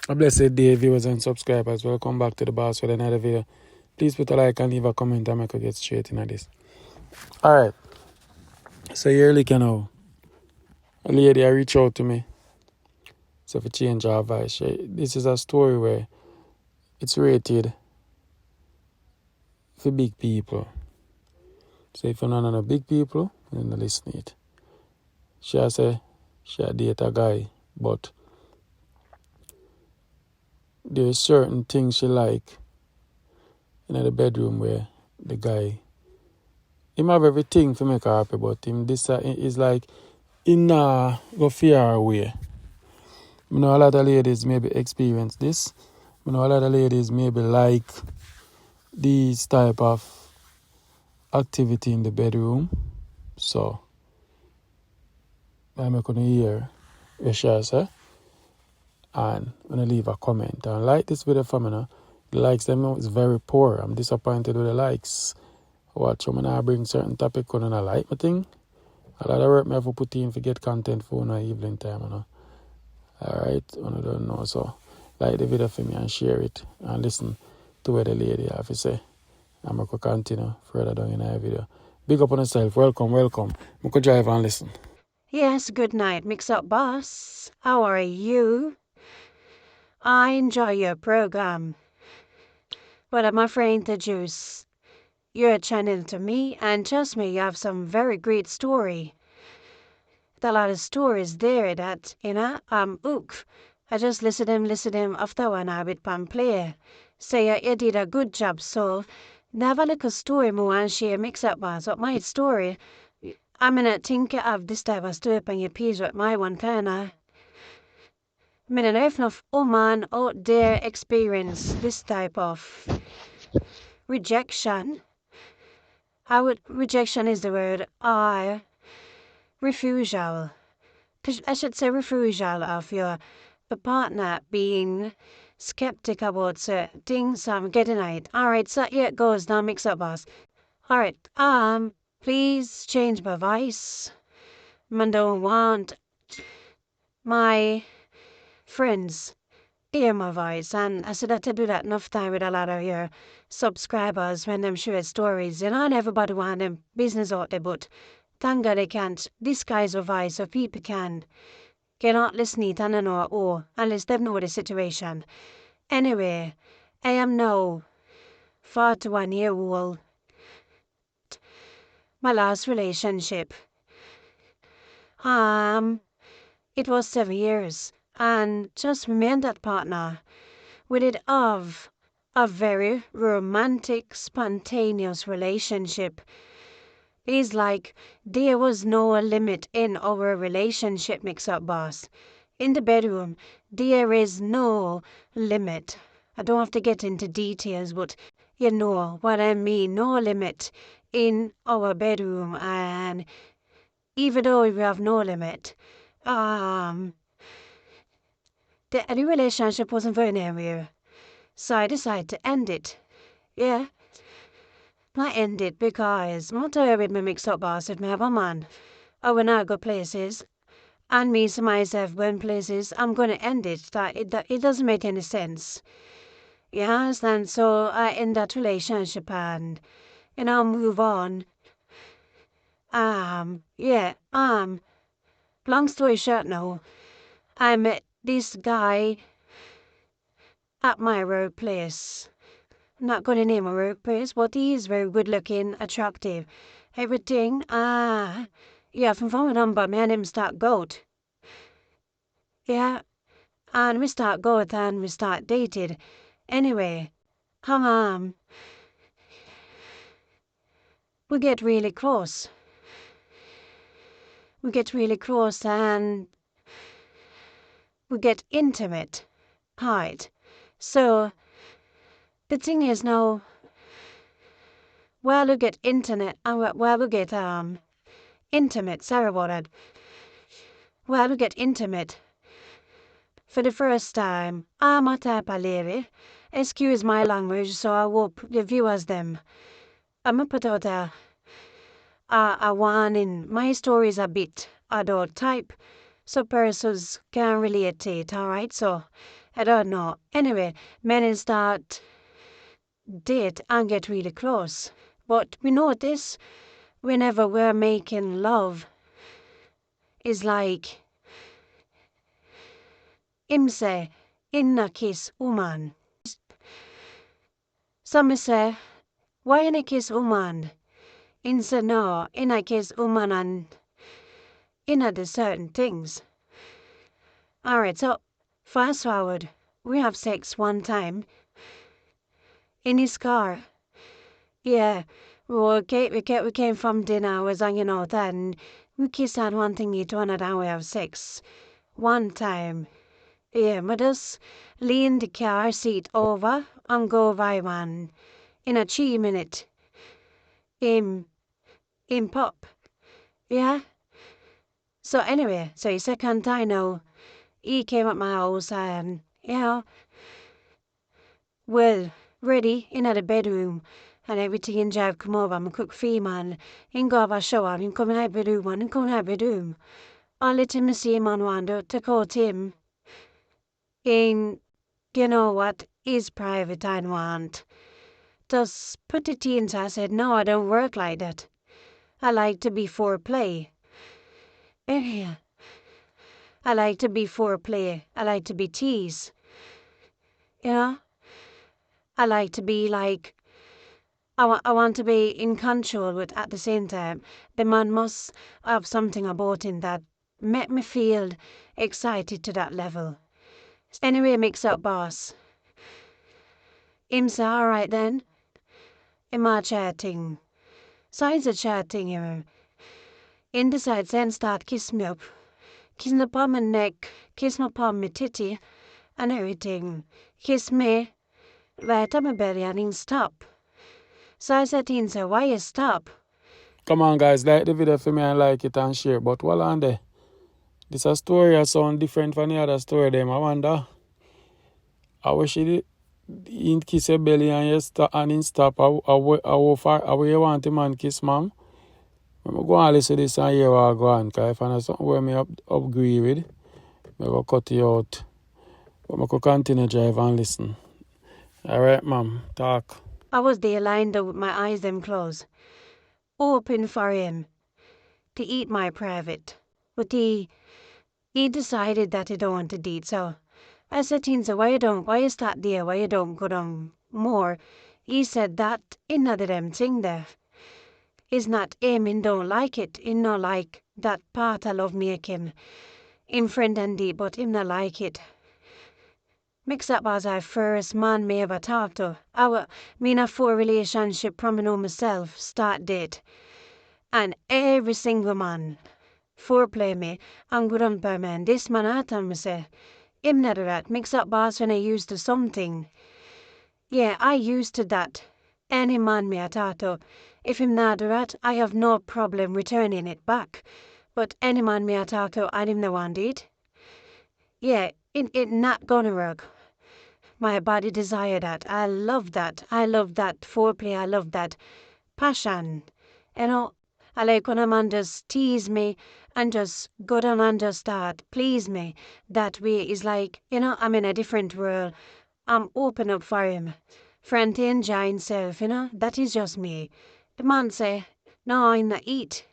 A blessed day, viewers and subscribers. Welcome back to the boss with another video. Please put a like and leave a comment and make us get straight into this. Alright, so here you know, a lady reached out to me. So for change her voice. This is a story where it's rated for big people. So if you're not a big people, then listen to it. She say she date a guy, but there's certain things she like in the bedroom where the guy, him have everything to make her happy, but him this is like in go fear away. I know a lot of ladies maybe experience this. I know a lot of ladies maybe like these type of activity in the bedroom. So I'm gonna hear what she say, and I'm gonna leave a comment. And like this video for me now. The likes them is very poor. I'm disappointed with the likes. Watch when I bring certain topic when I like my thing. A lot of work me have to put in to get content for no evening time, you know. Alright, when I don't know. So like the video for me and share it and listen to what the lady have to say. I'm going to continue further down in the video. Big up on yourself. Welcome. I'm going to drive and listen. Yes, good night, MIXUP boss. How are you? I enjoy your program. But I'm afraid to introduce your channel to me, and trust me, you have some very great story. A lot of stories there that, ook. I just listen them after one I with pan play. Say you did a good job, so never like a story more and share MIXUP boss. But my story, I'm gonna think of this type of story on your page with my one kind. Men if enough man out there experience this type of rejection. Rejection is the word refusal. I should say refusal of your partner being skeptic about certain things. I'm getting it. Alright, so here it goes now, MIXUP boss. Alright, please change my voice. I don't want my friends hear my voice, and I said that to do that enough time with a lot of your subscribers when them share stories, and everybody want them business out there, but thank God they can't disguise a voice so people cannot listen it and know or unless they know the situation. Anyway, I am now 41-year-old. My last relationship. It was 7 years, and just me and that partner, we did have a very romantic, spontaneous relationship. It's like there was no limit in our relationship, MIXUP boss. In the bedroom, there is no limit. I don't have to get into details, but you know what I mean. No limit in our bedroom, and even though we have no limit, the relationship wasn't very near, so I decided to end it. Yeah, I end it because I'm not with my MIXUP boss if I have a man. Or when I go places, and me to myself when places, I'm gonna end it. It doesn't make any sense. You understand? So I end that relationship and move on. Long story short now, I met this guy at my workplace. I'm not gonna name a workplace, but he is very good looking, attractive. Everything, from phone number, me and him start goat. Yeah, and we start goat and we start dated. Anyway, we get really close. We get really close and we get intimate. Right. So the thing is now, we get internet and we get intimate. Sorry about that. We get intimate. For the first time, I'm a type of lady. Excuse my language, so I hope the viewers them. I'm gonna put out a warning. My story is a bit adult type, so persons can relate to it, alright? So I don't know. Anyway, men start date and get really close. But we notice whenever we're making love, is like him say, inna kiss woman. Some say, why inna kiss woman? In say no, inna kiss woman and inna the certain things. Alright, so fast forward. We have sex one time in his car. Yeah, we came from dinner, I was hanging out and we kissed and one thing each one and we have sex. One time. Yeah, we just lean the car seat over and go by one. In a 3 minute. In pop. Yeah? So anyway, so second time now, he came at my house and, well, ready in the bedroom and everything in jive come over, my cook fee man, in go have a shower, in come in the bedroom, and in come in the bedroom. I let him see him on wander, take out him. In, you know what, is private I want. Just put it in, so I said, no, I don't work like that. I like to be foreplay. Yeah. I like to be foreplay. I like to be tease. You know? I like to be like, I want to be in control, but at the same time, the man must have something about him that make me feel excited to that level. Anyway, MIXUP boss. Him say, alright then. Him a chatting. Signs a chatting him. In the side then start kiss me up. Kiss me upon my neck, kiss me upon my titty, and everything. Kiss me right on my belly and him stop. So I said to him, so why you stop? Come on, guys, like the video for me and like it and share. But while on there, this a story that sound different from the other story them. I wonder, I wish he kiss your belly and you stop and him stop. How far you want the man kiss, ma'am? I'm going to listen to this and hear what I go on. Because if I know something where I agree with, I go cut you out. But I could continue drive and listen. Alright, ma'am, talk. I was there lying there with my eyes them closed, open for him to eat my private. But he decided that he don't want to eat, so I said to him, so why you start there, why you don't go down more? He said that another them thing there. Is not him, he don't like it, he not like that part I love make him. Him friend and deep, but him not like it. MIXUP was our first man me ever talk to. Me in a 4 relationship from me know myself, start date. And every single man, foreplay me, and good on by man. This man I tell me say, him not that. MIXUP boss when I used to something. Yeah, I used to that. Any man me I talk to, if him not do that, I have no problem returning it back. But any man me I talk to, and him no want it. Yeah, it not gonna work. My body desire that. I love that. I love that foreplay. I love that passion. You know, I like when a man just tease me and just go down and just start please me. That way is like, I'm in a different world. I'm open up for him. Friend to enjoy himself, that is just me. The man say, no, I not eat.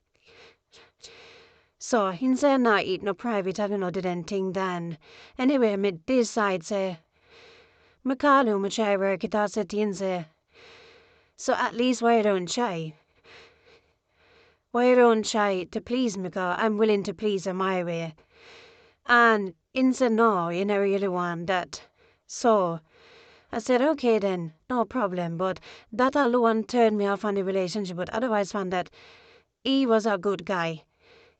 So, he say I not eat no private, I don't know, did anything then. Anyway, me decide say, me call him, me try work it out, said he say, so at least why you don't try? Why you don't try to please me, cause I'm willing to please him my way. And he said, no, you never really want that. So, I said, okay then, no problem, but that alone turned me off on the relationship, but otherwise found that he was a good guy.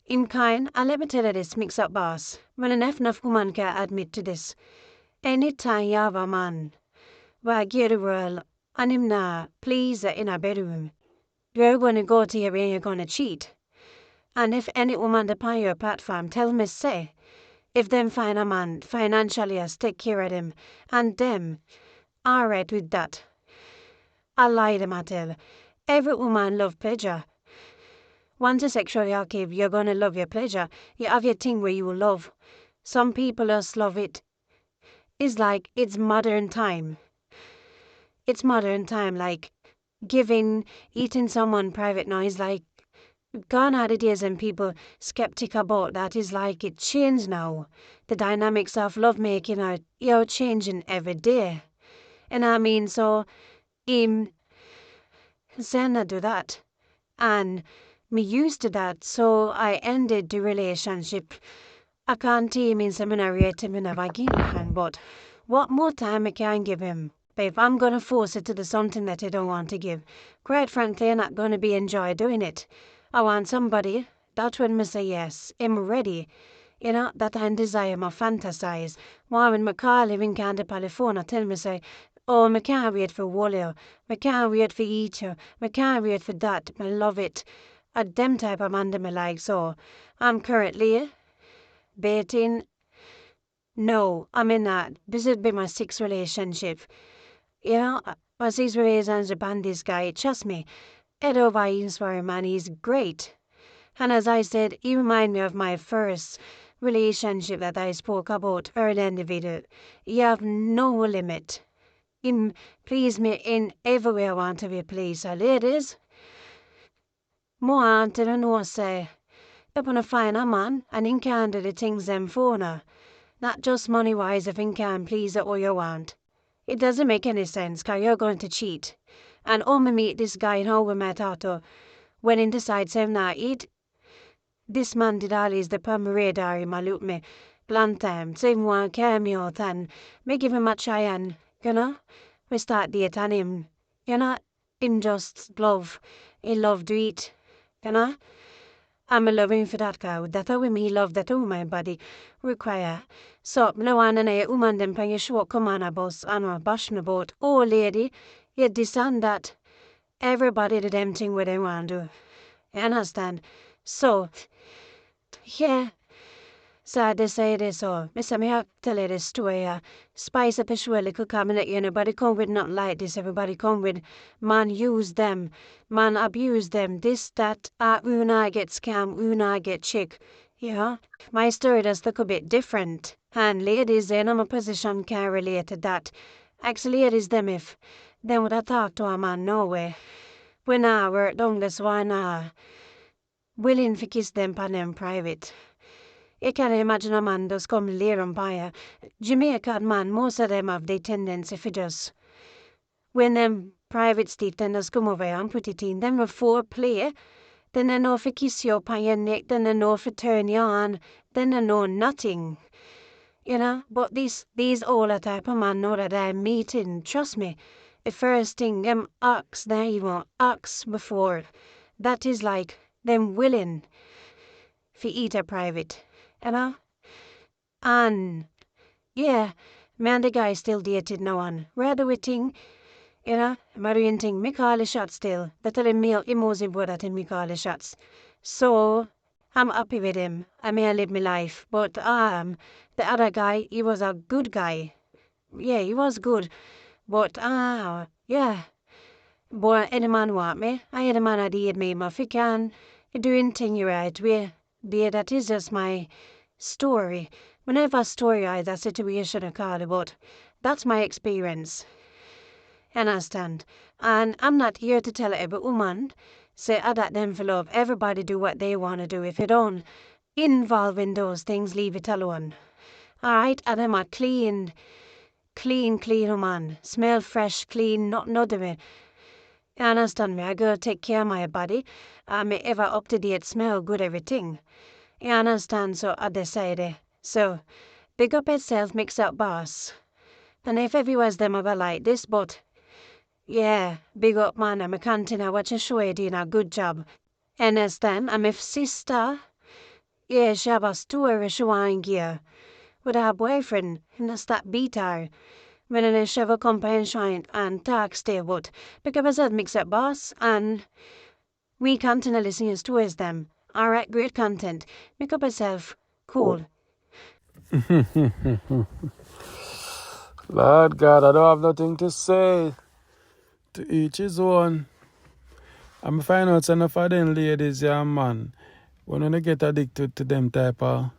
In kind, and let me tell you this, MIXUP boss, when enough woman can admit to this, anytime you have a man, why give the world, and him not please in a bedroom, you're going to go to your and you're going to cheat. And if any woman upon your platform tell me say, if them find a man financially as take care of them, and them, alright with that. I lie them I tell. Every woman love pleasure. Once you're sexually active, you're gonna love your pleasure. You have your thing where you love. Some people just love it It's like it's modern time. It's modern time, like eating someone private now is like gone are the days and people skeptic about that. Is like it changed now. The dynamics of lovemaking are changing every day. And I mean, so him saying I do that. And me used to that, so I ended the relationship. I can't tell him in seminary to me never again, but what more time I can give him? But if I'm gonna force it to do something that I don't want to give, quite frankly, I'm not gonna be enjoy doing it. I want somebody that when me say yes, I'm ready. You know, that I desire, my fantasize. Why when me call living can't telephone, I tell me say, oh, me can't wait for Wally, me can't wait for eat you, me can't wait for that, me love it. A dem type of man that me like, so I'm currently dating. No, I'm in that. This would be my sixth relationship. You know, my sixth relationship and this guy, trust me, Ed over inspiring man, he's great. And as I said, he reminded me of my first relationship that I spoke about earlier in the video. You have no limit. Him please me in every way I want to be pleased. So ladies, more want to know say, if you find a man and he can do the things them for now. Not just money-wise if he can please it all you want. It doesn't make any sense, cause you're going to cheat. And me meet this guy and how we met out when he decides him not eat. This man did always the perm radar in my loop me. Blunt time, so him want carry me out and me give him a try and, you know, we start date and him, you know, him just love. He love to eat, you know. I'm a loving for that cow. That a me love that my body require. So no one and a woman them pay show come on a bus and a bashing about. Oh lady, you this and that. Everybody the damn thing what they want to do. You understand? So yeah. So they say this so. Mister me have tell you this story. Spice up a show little cabinet, you know, but it come with nothing like this. Everybody come with man use them, man abuse them, this, that, when I get scam, when I get chick. Yeah. My story does look a bit different. And ladies in my position can relate to that. Actually ladies them if them would I talk to a man no way. When I work down this one willing to kiss them pan them private. You can imagine a man does come later on by a Jamaican man, most of them have the tendency for just when them private state tenders come over and put it in, them before play, then they know if kiss you upon your neck, then they know if turn you on, then they know nothing. You know, but these all the type of man know that I'm meeting, trust me. The first thing them ox there you want ox before. That is like them willing for eat a private. You know? And yeah, me and the guy still dated no one. Rather we think, you know, Marion think me call the shots still. That tell him me emoji boy that me call the shots. So I'm happy with him. I may live my life. But the other guy, he was a good guy. Yeah, he was good. But yeah. Boy, any man want me. I had a man I did me, if he can doing thing right way. Dear, that is just my story. Whenever story I that situation occurred, but that's my experience. Understand? And I'm not here to tell every woman, say that them for love. Everybody do what they want to do. If you don't involve in those things, leave it alone. Alright, and I'm a clean woman. Smell fresh, clean, not of it. You understand me? I gotta take care of my body. Me ever up to date, smell good, everything. You understand? So I decided. So, big up itself, MIXUP boss. And if everyone's them ever like this, but yeah, big up man, I'm a continue what you show you doing a good job. Understand? I'm if sister. Yeah, she have a story she want gear. With her boyfriend, and that's that beat her. When I shove a company and talk stay but because I said MIXUP boss and we continue listening to stories them. Alright, great content. Make up yourself. Cool. Lord God, I don't have nothing to say. To each his own. I'm find out enough of them ladies, yeah, man. When they get addicted to them type of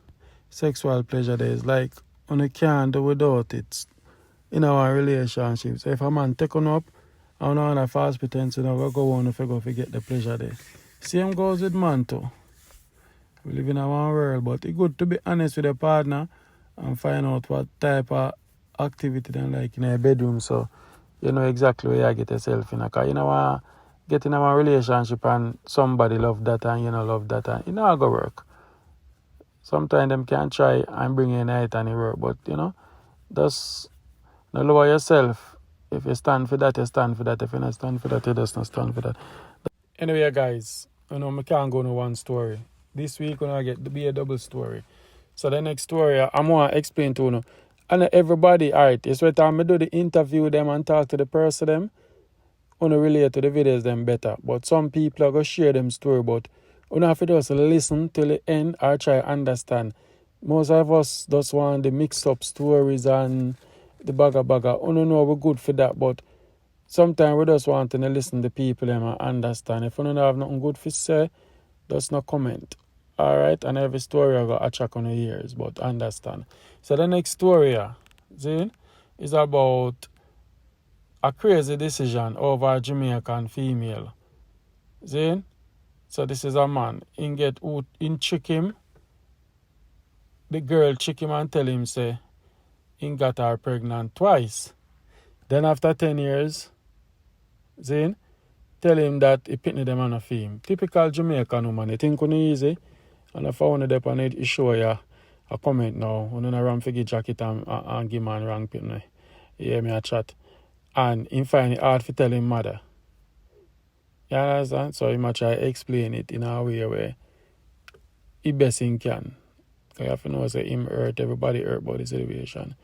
sexual pleasure, there's like you can't do without it in our relationship. So if a man take on up, I don't know false pretense, you know, go on if you go forget the pleasure there. Same goes with man too. We live in a one world, but it's good to be honest with your partner and find out what type of activity they like in a bedroom, so you know exactly where you get yourself in. Because you know, get in a relationship and somebody love that and you know love that and it not go work. Sometimes them can try and bring in it and it work, but you know, just not lower yourself. If you stand for that, you stand for that. If you not stand for that, you just not stand for that. Anyway, guys, you know, I can't go to one story. This week, we're going to get to be a double story. So the next story, I'm going to explain to you. And everybody, all right, it's what time I do the interview with them and talk to the person them, want to relate to the videos them better. But some people are going to share them story, but you have to just listen till the end or try to understand. Most of us just want the mix-up stories and the bagger. You know we're good for that, but sometimes we just want to listen to people and understand. If you don't have nothing good to say, just no comment. Alright, and every story I got a track on the ears, but understand. So the next story is about a crazy decision over a Jamaican female. See? So this is a man. In trick him, the girl trick him and tell him say he got her pregnant twice. Then after 10 years, see? Tell him that he picked them on a film. Typical Jamaican woman. You think it's easy? And if I want to dep on it, show you a comment now. I'm not wrong figure jacket and give man wrong pin. You hear me a chat. And he find it hard to tell him mother. You understand? So he might try to explain it in a way where he best he can. Because you have to know say him hurt, everybody hurt about the situation.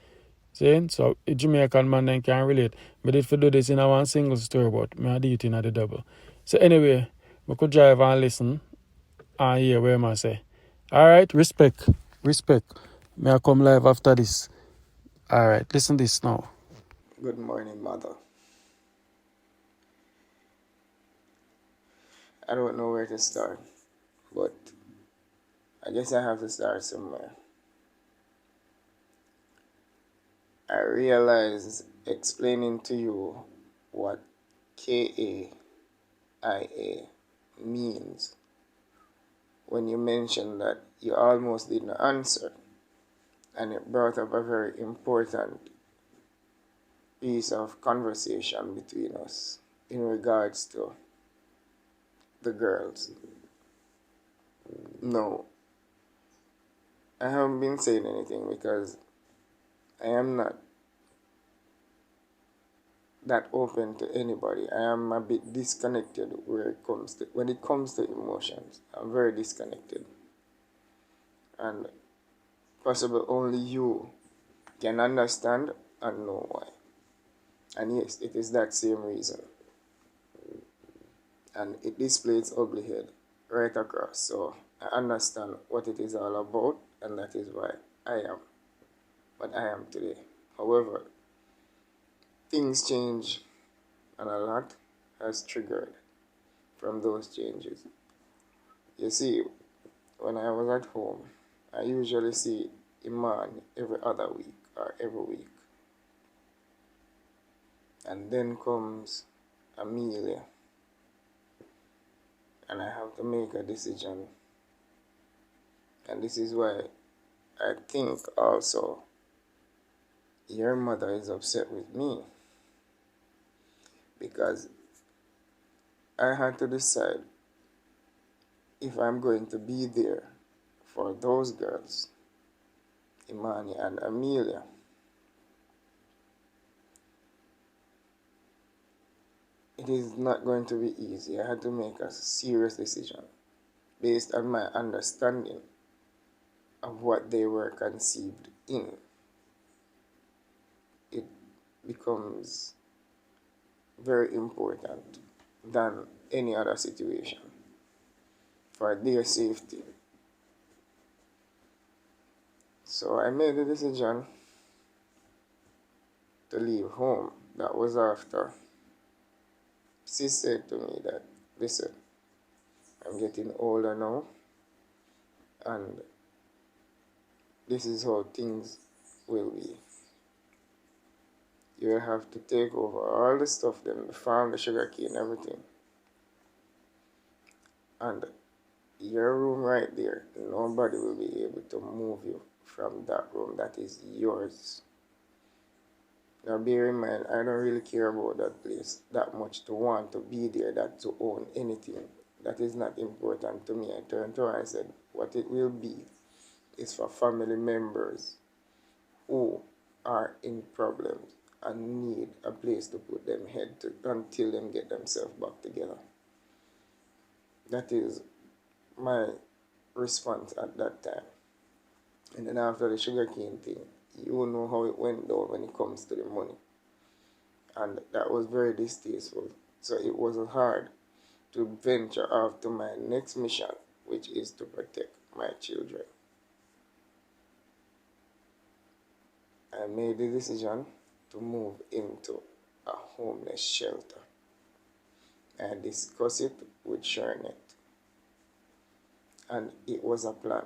See? So a Jamaican man then can relate. But if you do this in a one single story, but I do it in a double. So anyway, we could drive and listen and hear where I say. Alright, respect. May I come live after this? Alright, listen this now. Good morning, mother. I don't know where to start, but I guess I have to start somewhere. I realized explaining to you what KAIA means when you mentioned that you almost didn't answer, and it brought up a very important piece of conversation between us in regards to the girls. No, I haven't been saying anything because I am not that open to anybody. I am a bit disconnected when it comes to emotions. I'm very disconnected. And possibly only you can understand and know why. And yes, it is that same reason. And it displays ugly head right across. So I understand what it is all about, and that is why I am what I am today. However, things change, and a lot has triggered from those changes. You see, when I was at home, I usually see Iman every other week or every week. And then comes Amelia, and I have to make a decision. And this is why I think also your mother is upset with me, because I had to decide if I'm going to be there for those girls, Imani and Amelia. It is not going to be easy. I had to make a serious decision based on my understanding of what they were conceived in. It becomes very important than any other situation for their safety. So I made the decision to leave home. That was after she said to me that, listen, I'm getting older now, and this is how things will be, you will have to take over all the stuff, then the farm, the sugar cane, everything. And your room right there, nobody will be able to move you from that room. That is yours. Now bear in mind, I don't really care about that place that much to want to be there, that to own anything. That is not important to me. I turned to her and said, what it will be is for family members who are in problems and need a place to put them head to until them get themselves back together. That is my response at that time. And then after the sugarcane thing, you know how it went down when it comes to the money. And that was very distasteful. So it was hard to venture off to my next mission, which is to protect my children. I made the decision to move into a homeless shelter. I discussed it with Shernet, and it was a plan.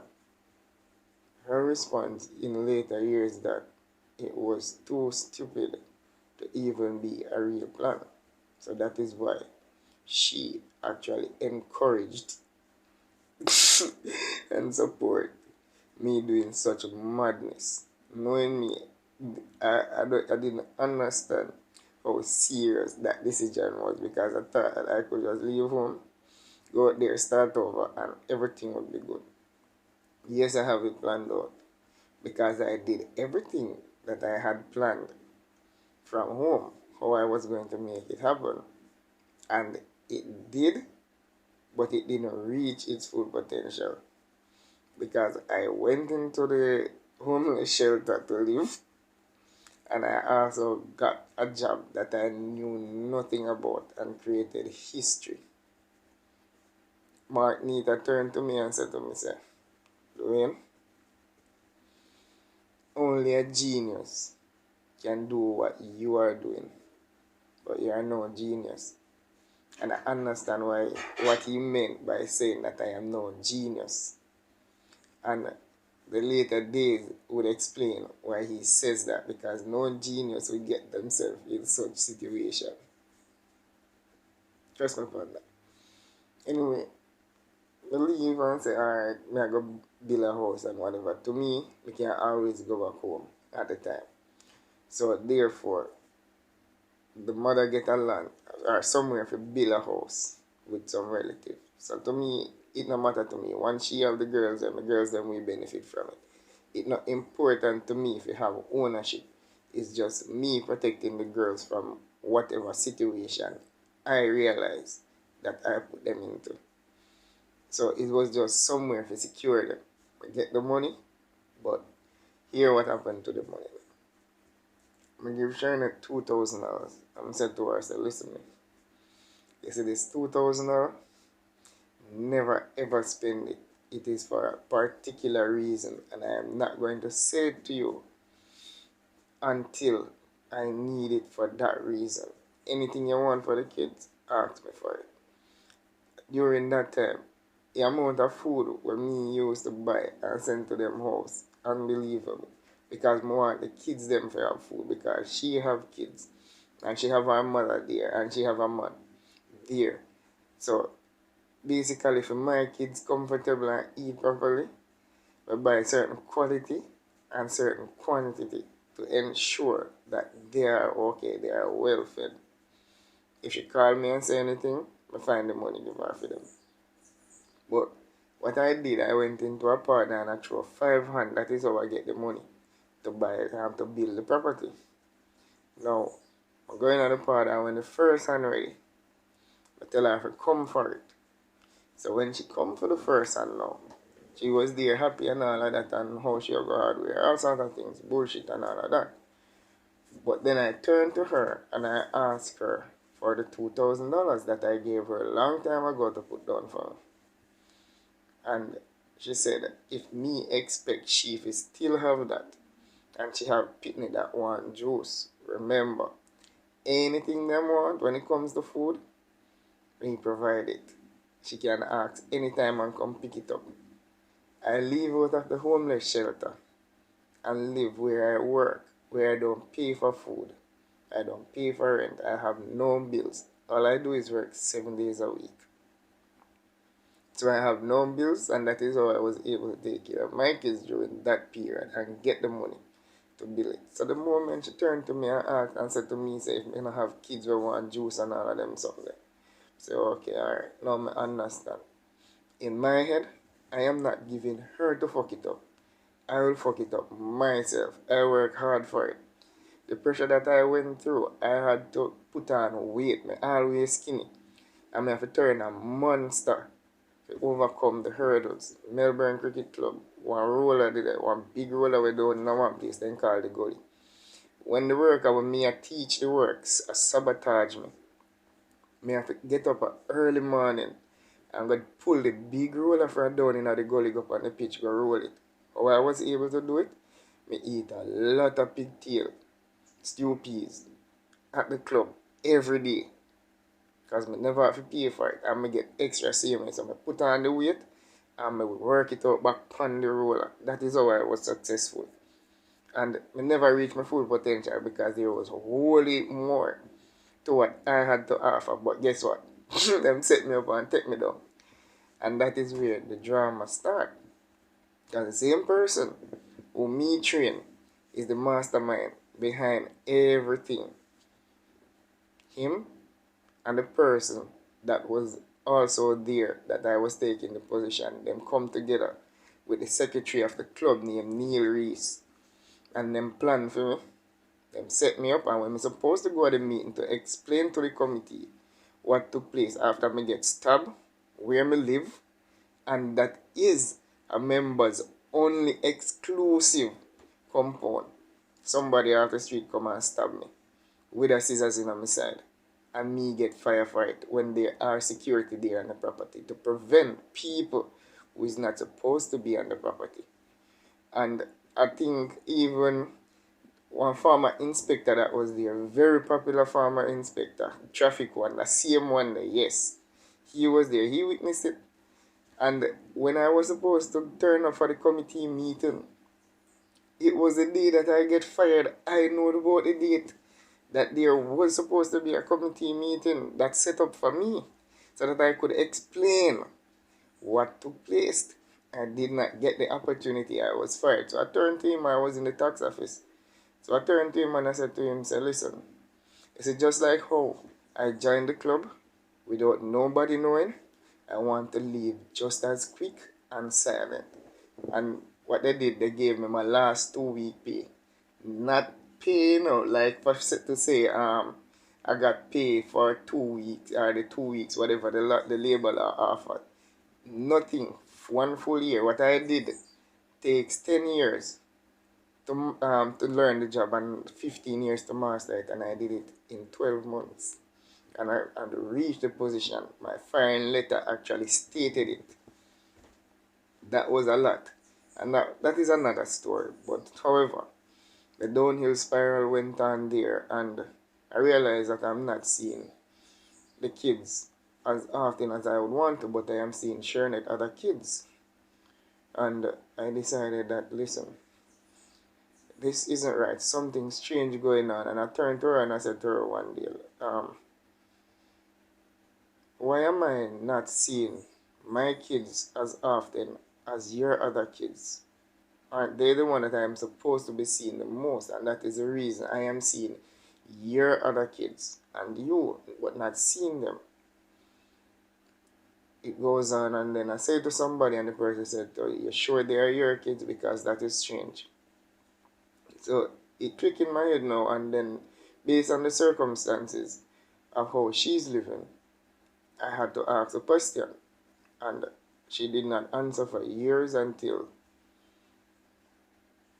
Her response in later years that it was too stupid to even be a real plan. So that is why she actually encouraged and support me doing such madness. Knowing me, I didn't understand how serious that decision was, because I thought that I could just leave home, go out there, start over, and everything would be good. Yes, I have it planned out, because I did everything that I had planned from home, how I was going to make it happen. And it did, but it didn't reach its full potential, because I went into the homeless shelter to live, and I also got a job that I knew nothing about and created history. Mark Nita turned to me and said to me, Dwayne, only a genius can do what you are doing, but you are no genius. And I understand what he meant by saying that I am no genius. And the later days would explain why he says that, because no genius will get themselves in such situation. Trust me upon that. Anyway, I leave and say, alright, I go build a house and whatever. To me, we can always go back home at the time. So therefore, the mother get a land or somewhere to build a house with some relative. So to me, it no matter to me. Once she have the girls them will benefit from it. It's not important to me if you have ownership. It's just me protecting the girls from whatever situation I realize that I put them into. So it was just somewhere to secure them. I get the money, but here what happened to the money. I give Sharon $2,000. I'm said to her, I said, listen, man, you see this $2,000? Never ever spend it. It is for a particular reason, and I am not going to say it to you until I need it for that reason. Anything you want for the kids, ask me for it. During that time, the amount of food where me used to buy and send to them house, unbelievable. Because I want the kids them to have food, because she have kids and she have her mother there and she have a man there. So basically for my kids comfortable and eat properly, we buy certain quality and certain quantity to ensure that they are okay, they are well fed. If she call me and say anything, I find the money give her for them. But what I did, I went into a partner and I threw 500. That is how I get the money to buy it and to build the property. Now, I'm going on the partner when the first hand ready, I tell her to come for it. So when she come for the first hand now, she was there happy and all of that, and how she go hardware, all sorts of things, bullshit and all of that. But then I turned to her and I asked her for the $2,000 that I gave her a long time ago to put down for her. And she said, if me expect she if still have that, and she have pitney that want juice, remember, anything them want when it comes to food, we provide it. She can ask anytime and come pick it up. I leave out of the homeless shelter and live where I work, where I don't pay for food, I don't pay for rent, I have no bills. All I do is work 7 days a week. So I have no bills, and that is how I was able to take care of my kids during that period and get the money to bill it. So the moment she turned to me and asked and said to me, say, if I don't have kids who want juice and all of them something. Say, okay, alright, now I understand. In my head, I am not giving her to fuck it up. I will fuck it up myself. I work hard for it. The pressure that I went through, I had to put on weight. I always skinny. I have to turn a monster to overcome the hurdles. Melbourne Cricket Club, one roller did it, one big roller we down in one place, then called the gully. When the worker when me I teach the works, I sabotage me. Me have to get up at early morning and go pull the big roller from down in the gully, go up on the pitch, go roll it. How I was able to do it? Me eat a lot of pigtail, stew peas at the club every day. Because I never have to pay for it. And I get extra savings. So I put on the weight and I work it out back on the roller. That is how I was successful. And I never reached my full potential because there was wholly more to what I had to offer. But guess what? Them set me up and take me down. And that is where the drama starts. Because the same person who me train is the mastermind behind everything. Him and the person that was also there that I was taking the position, them come together with the secretary of the club named Neil Reese. And them plan for me. Them set me up, and when I'm supposed to go to the meeting to explain to the committee what took place after me get stabbed, where me live, and that is a members only exclusive compound. Somebody off the street come and stab me with a scissors in my side, and me get fire for it when there are security there on the property to prevent people who is not supposed to be on the property. And I think even one farmer inspector that was there, very popular farmer inspector, traffic one, the same one there, yes. He was there, he witnessed it. And when I was supposed to turn up for the committee meeting, it was the day that I get fired. I know about the date that there was supposed to be a committee meeting that set up for me so that I could explain what took place. I did not get the opportunity. I was fired. So I turned to him. I was in the tax office. So I turned to him and I said to him, say, listen, is it just like how I joined the club without nobody knowing? I want to leave just as quick and silent. And what they did, they gave me my last 2 week pay. Not pay, you know, like for to say, I got paid for 2 weeks or the 2 weeks, whatever the label are offered. Nothing. 1 full year. What I did takes 10 years to learn the job and 15 years to master it, and I did it in 12 months. And I reached the position. My firing letter actually stated it. That was a lot. And that is another story. But however, the downhill spiral went on there, and I realized that I'm not seeing the kids as often as I would want to, but I am seeing sharing it other kids. And I decided that, listen, this isn't right. Something strange going on. And I turned to her and I said to her one day, why am I not seeing my kids as often as your other kids? Aren't they the one that I am supposed to be seeing the most? And that is the reason I am seeing your other kids and you, but not seeing them. It goes on, and then I say to somebody, and the person said, oh, you're sure they are your kids? Because that is strange. So it clicked in my head now, and then based on the circumstances of how she's living, I had to ask a question. And she did not answer for years until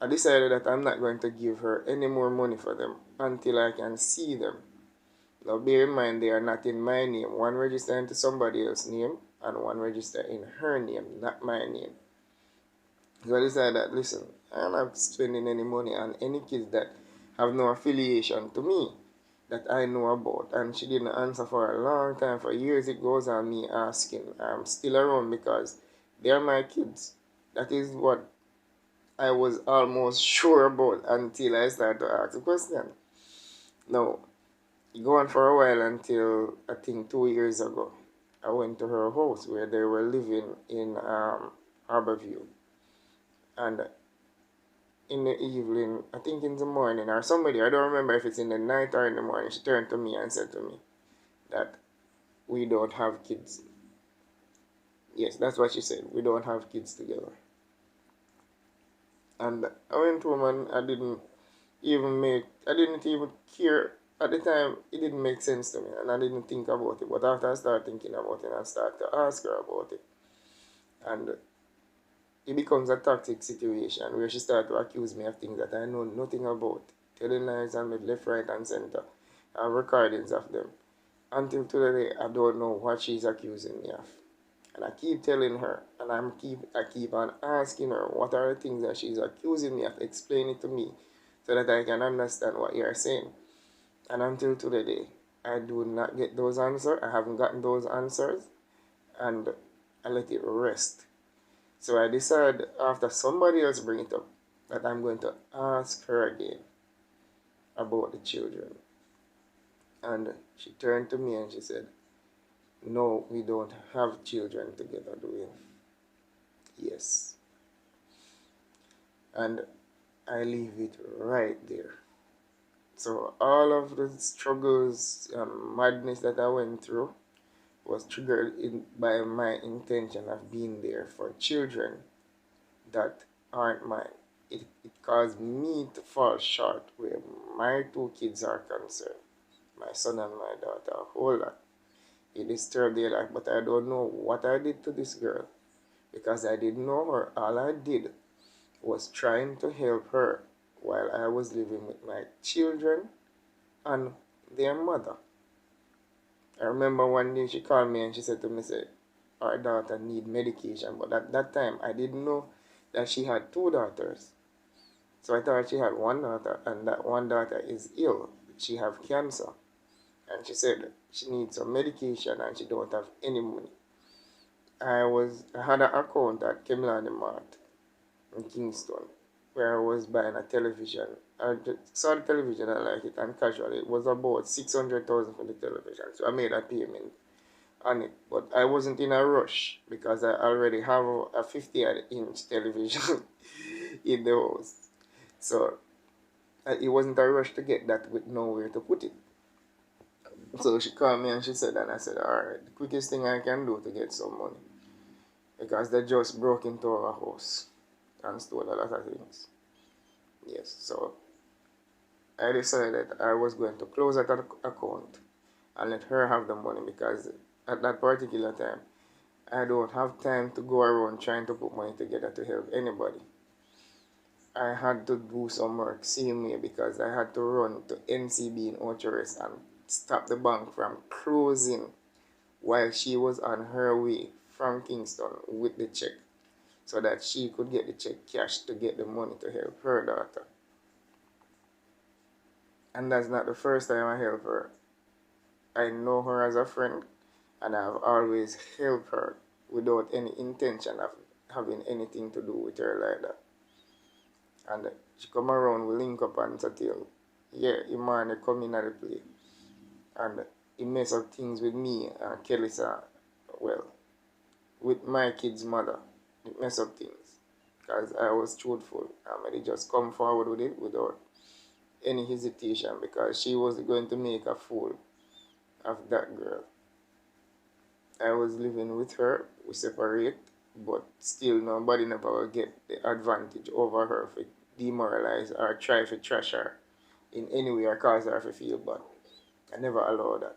I decided that I'm not going to give her any more money for them until I can see them. Now bear in mind they are not in my name. One registered into somebody else's name and one registered in her name, not my name. So I decided that, listen, I'm not spending any money on any kids that have no affiliation to me that I know about. And she didn't answer for a long time. For years it goes on me asking. I'm still around because they're my kids. That is what I was almost sure about until I started to ask the question. Now, going for a while until I think 2 years ago, I went to her house where they were living in Harborview. And in the evening, I think in the morning or somebody, I don't remember if it's in the night or in the morning, she turned to me and said to me that we don't have kids. Yes, that's what she said. We don't have kids together. And I went home and I didn't even care. At the time, it didn't make sense to me and I didn't think about it. But after I started thinking about it, I started to ask her about it. And it becomes a toxic situation where she started to accuse me of things that I know nothing about. Telling lies on me left, right, and center. I have recordings of them. Until today, I don't know what she's accusing me of. And I keep telling her, and I keep on asking her, what are the things that she's accusing me of? Explain it to me so that I can understand what you're saying. And until today, I do not get those answers. I haven't gotten those answers, and I let it rest. So I decided after somebody else bring it up that I'm going to ask her again about the children. And she turned to me and she said, no, we don't have children together, do we? Yes. And I leave it right there. So all of the struggles and madness that I went through was triggered by my intention of being there for children that aren't mine. It caused me to fall short where my two kids are concerned, my son and my daughter, a whole lot. It disturbed their life, but I don't know what I did to this girl because I didn't know her. All I did was trying to help her while I was living with my children and their mother. I remember one day she called me and she said to me, say, our daughter need medication. But at that time, I didn't know that she had two daughters. So I thought she had one daughter and that one daughter is ill. She have cancer. And she said she needs some medication and she don't have any money. I had an account at Kemlani Mart in Kingston where I was buying a television. I saw the television, I liked it, and casually it was about 600,000 for the television. So I made a payment on it, but I wasn't in a rush because I already have a 50-inch television in the house. So it wasn't a rush to get that with nowhere to put it. So she called me and she said, and I said, alright, the quickest thing I can do to get some money because they just broke into our house and stole a lot of things. Yes, so I decided I was going to close that account and let her have the money because at that particular time, I don't have time to go around trying to put money together to help anybody. I had to do some work same way because I had to run to NCB in Ocherest and stop the bank from closing while she was on her way from Kingston with the check so that she could get the check cash to get the money to help her daughter. And that's not the first time I help her. I know her as a friend and I've always helped her without any intention of having anything to do with her like that. And she come around, we link up and till, yeah, Imani come in at the play. And he mess up things with me and Kelly, well, with my kid's mother. It mess up things. Because I was truthful. And I just come forward with it without any hesitation because she was going to make a fool of that girl. I was living with her, we separate, but still nobody never will get the advantage over her if it demoralize or try to trash her in any way or cause her to feel bad. I never allow that.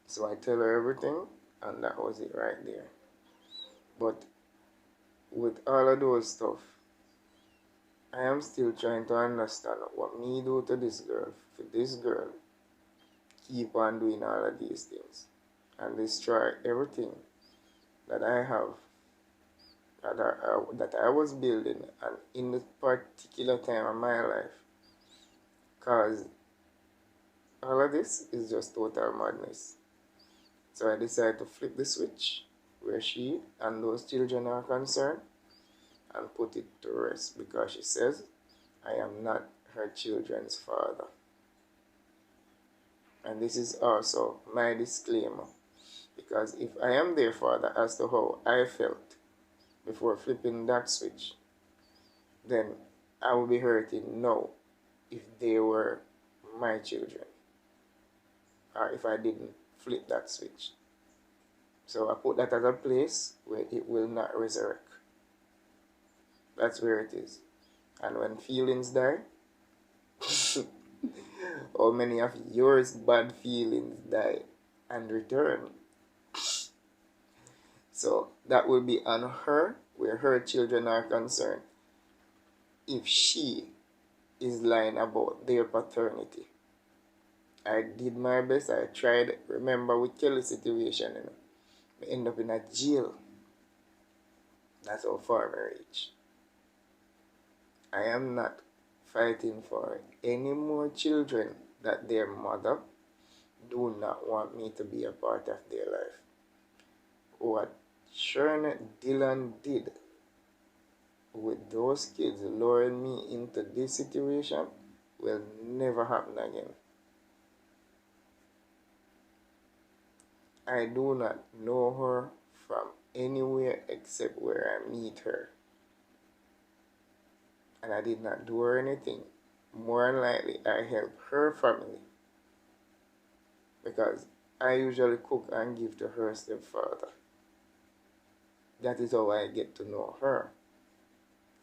So I tell her everything and that was it right there. But with all of those stuff, I am still trying to understand what me do to this girl, for this girl keep on doing all of these things and destroy everything that I have, that I was building and in this particular time of my life. Because all of this is just total madness. So I decided to flip the switch where she and those children are concerned and put it to rest, because she says, I am not her children's father. And this is also my disclaimer, because if I am their father as to how I felt before flipping that switch, then I will be hurting now if they were my children, or if I didn't flip that switch. So I put that at a place where it will not resurrect. That's where it is. And when feelings die, how many of yours bad feelings die and return? So that will be on her, where her children are concerned, if she is lying about their paternity. I did my best. I tried. Remember with Kelly's situation, I end up in a jail. That's how far I reach. I am not fighting for any more children that their mother do not want me to be a part of their life. What Shern Dillon did with those kids, luring me into this situation, will never happen again. I do not know her from anywhere except where I meet her. And I did not do her anything. More than likely, I help her family, because I usually cook and give to her stepfather. That is how I get to know her.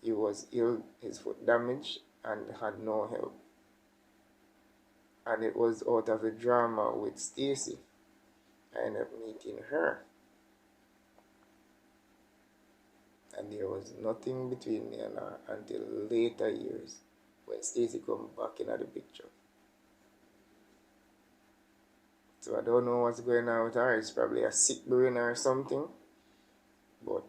He was ill, his foot damaged, and had no help. And it was out of the drama with Stacy I ended up meeting her. And there was nothing between me and her until later years, when Stacy come back into the picture. So I don't know what's going on with her. It's probably a sick brain or something. But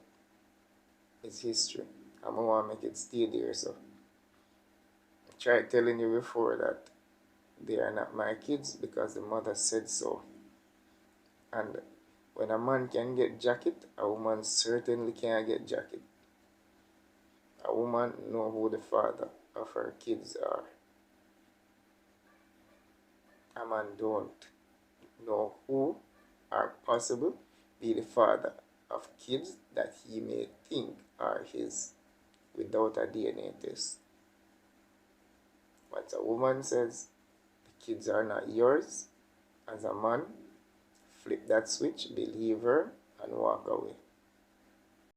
it's history. I'm going to want to make it stay there. So I tried telling you before that they are not my kids because the mother said so. And when a man can get jacket, a woman certainly can get jacket. A woman know who the father of her kids are. A man don't know who or possible be the father of kids that he may think are his without a DNA test. Once a woman says the kids are not yours, as a man, flip that switch, believe her, and walk away.